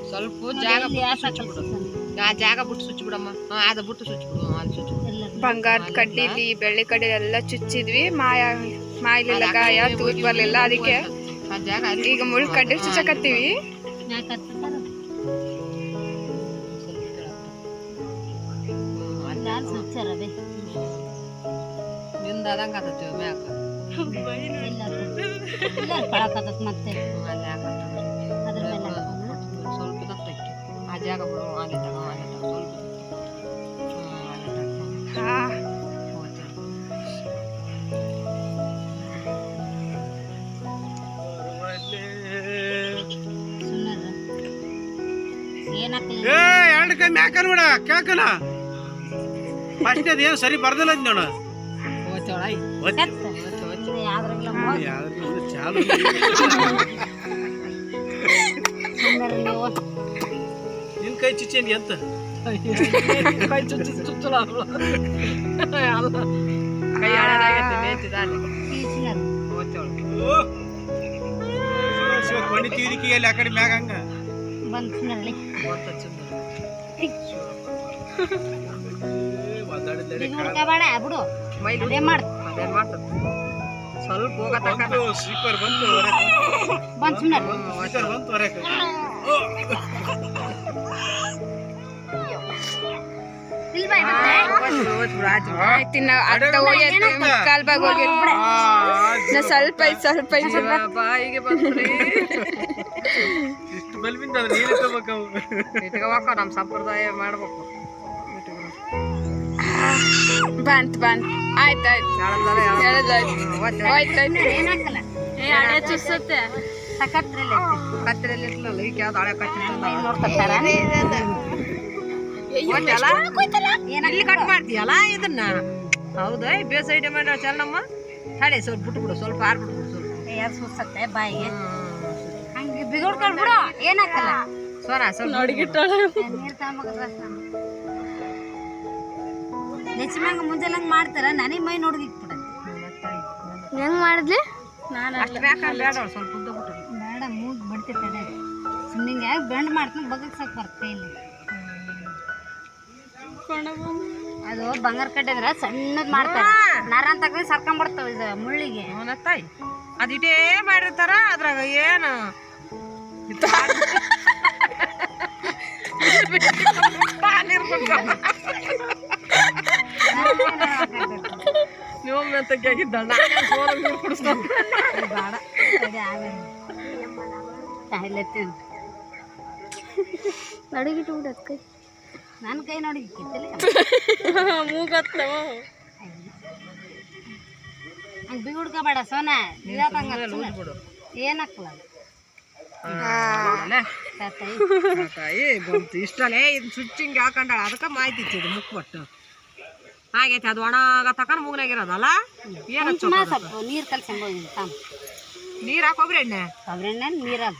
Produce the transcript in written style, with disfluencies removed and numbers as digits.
ಸ್ವಲ್ಪ ಜಾಗ ಆ ಜಾಗ ಬಿಟ್ಟು ಸುಚ್ಚಿ ಬಿಡಮ್ಮ. ಅದ ಬಿಟ್ಟು ಸುಚ್ಚಿ ಬಿಡು. ಅದು ಸುಚ್ಚಿ ಬಂಗಾರದ ಕಡ್ಡಿಲಿ ಬೆಳ್ಳಿ ಕಡ್ಡಿ ಎಲ್ಲ ಚುಚ್ಚಿದ್ವಿ. ಮಾಯ್ಲಿಲ್ಲ, ಗಾಯ ತೂತ್ ಬರ್ಲಿಲ್ಲ. ಅದಕ್ಕೆ ಈಗ ಮುಳ್ಳು ಕಡ್ಡಿ ಚುಚ್ಚಕತ್ತೀವಿ. ನಿಂದಂಗ ಮ್ಯಾಕ ಮತ್ತೆ ಸ್ವಲ್ಪ ದತ್ತಕ್ಕೆ ಆ ಜಾಗ ಬಿಡು. ಅಲ್ಲಿ ತಗೋ ಎರಡು ಕೈ ಮ್ಯಾಕ ನೋಡ ಕೇಳ್ಕನ ಫಸ್ಟ್ ಅದೇನು ಸರಿ ಬರ್ದಲ್ಲ ಅದ್ ನೋಡ. ನಿನ್ ಕೈ ಚುಚ್ಚೇನಿ ಅಂತ ಕೈ ಚುಚ್ಚಲ ಕೊಂಡಿ ತೀರಿಕೆಯಲ್ಲಿ ಆ ಕಡೆ ಮ್ಯಾಗ ಹಂಗ ಬಿಡು ಸ್ವಲ್ಪ ಹೋಗತ್ತ ಸ್ಲೀಪರ್ ಬಂತು ಹೊರಕ್ಕೆ. ಸ್ವಲ್ಪ ಬಾಯಿಗೆ ಬಂದ್ರಿ ಇಷ್ಟು ಬಲ್ಬಿಂದ ನೀನು ತಗೋಬೇಕು. ಇಟ್ಕೋಬೇಕು, ನಮ್ಮ ಸಂಪ್ರದಾಯ ಮಾಡ್ಬೇಕು. ಬಂತ್ ಆಯ್ತಾಯ್ತು. ಚುಚ್ಚುತ್ತೆ ಕತ್ತರಲ್ಲಿ ಇರ್ಲಿಲ್ಲ. ಈಗ ಯಾವ್ದು ಹಳೆ ಇಲ್ಲಿ ಕಟ್ ಮಾಡ್ತೀಯಲ್ಲ ಇದನ್ನ. ಹೌದಾ? ಬೇಸ್ ಐಡಿಯಾ ಮಾಡಿ ಚೆನ್ನಮ್ಮ. ತಡೆ ಸ್ವಲ್ಪ ಬಿಟ್ಬಿಡು, ಸ್ವಲ್ಪ ಆರ್ಬಿಟ್ಬಿಡು. ಸ್ವಲ್ಪ ಸುಚ್ಚತ್ತೆ ಬಾಯಿಗೆ ಹಂಗೆ ಬಿಗುಡ್ಕೊಂಡ್ಬಿಡು. ಏನಾಗಲ್ಲ ಸೋನಾ ಸ್ವಲ್ಪ ನೀರ್ ತಗೊಂಬ. ನೆಚ್ಚಿಮ್ಯಾಂಗ ಮುಂಜಾನೆ ಮಾಡ್ತಾರ. ನನಗೆ ಮೈ ನೋಡ್ಗಿಕ್ಬಿಡ. ಹೆಂಗ್ ಮಾಡಿದ್ಲಿ? ನಾನು ಅಷ್ಟು ಬೇಡ, ಸ್ವಲ್ಪ ಉದ್ದ ಬಿಟ್ಟು ಬೇಡ. ಮೂಗ್ ಬಿಡ್ತಿರ್ತಾರೆ. ಸುಮ್ಮನೆ ಯಾಕೆ ಬೆಂಡ್ ಮಾಡ್ತೀನಿ. ಬಗ್ಗಕ್ಕೆ ಸಾಕು ಬರ್ತೇ ಇಲ್ಲಿ. ಅದು ಬಂಗಾರ ಕಡ್ಡಿ ಅಂದ್ರೆ ಸಣ್ಣದ್ ಮಾಡ್ತಾರೆ. ನರ ಅಂತ ಸರ್ಕೊಂಡ್ಬಿಡ್ತಾವ ಇದು ಮುಳ್ಳಿಗೆ. ತಾಯಿ ಅದು ಇಟೇ ಮಾಡಿರ್ತಾರ. ಅದ್ರಾಗ ಏನು ನೀವು ಮೆತ್ತಗಿದ್ದ ಕುಡಿಸ್ತಾನ ಬೇಡ. ನಡಗಿಟ್ಟು ಬಿಡತ್ ಕೈ. ನನ್ನ ಕೈ ನೋಡಿ ಮೂಗತ್ತವ. ಹಂಗೆ ಬಿಗುಡ್ಕೋಬೇಡ ಸೋನಾ. ಏನಾಗ್ತದ ತಾಯಿ ಬಂತು ಇಷ್ಟಲ್ಲೇ. ಇದು ಸ್ವಿಚ್ಚಿಂಗ್ ಹಾಕೊಂಡಾಳ. ಅದಕ್ಕೆ ಮಾಹಿತಿ ಇದು ಮುಕ್ಕೊಟ್ಟು ಆಗೈತೆ. ಅದು ಒಣಗ ತಕೊಂಡು ಮೂಗ್ನಾಗಿರೋದಲ್ಲ. ಸ್ವಲ್ಪ ನೀರು ಕಲ್ಸಂಬೋದು. ನೀರು ಹಾಕಿ ಕೊಬ್ಬರಿ ಎಣ್ಣೆ ನೀರಾಗ